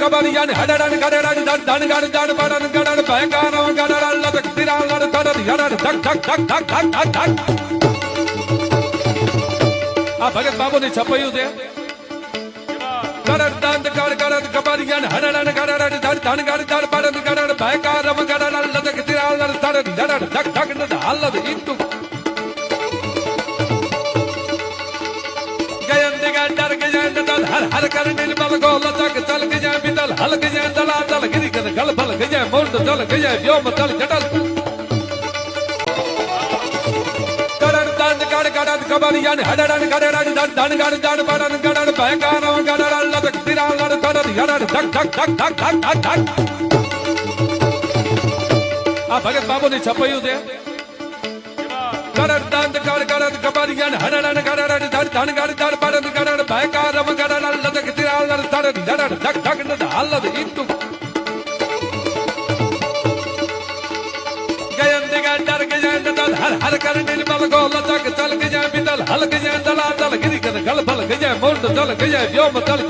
कबाड़ियान हडड़न गडड़न दन दन गड दन बडन गडन भयकानो गडड़न लदक तिराल लड तडन यडन धक धक धक धक धक धक धक आ भगत बाबू ने छपाયું છે ગડડ દંત ગડ ગડડ કબાड़ियान हडड़न गडड़न दन दन गड दन बडन गडन भयकानो गडड़न लदक तिराल लड तडन यडन धक धक धक हल्लद इंटू हर हर कर निर्मल गोल जग चल गया बिदल हल गया दला दल गिरी कर गल भल गया मोड़ चल गया व्योम चल जटल गडड़ दंड गड गडड़ कबाड़ियान हडड़न गडड़न दन दन गड दन बडन गडन भयकानो गडड़न लदक तिराल लड तडन यडन धक धक धक धक धक धक धक आ भगत बाबू ने छपाયું છે गडड़ दंड गड गडड़ कबाड़ियान हडड़न गडड़न दन दन गड दन बडन गडन भयकानो गडड़न लदक तिराल लड तडन यडन धक धक धक हल्लद इंटू गयन दिगन डर गयन दल हर हर कर निर्मल गोल जग चल गया बिदल हल गया दला दल गिरी कर गल भल गया मोड़ चल गया व्योम चल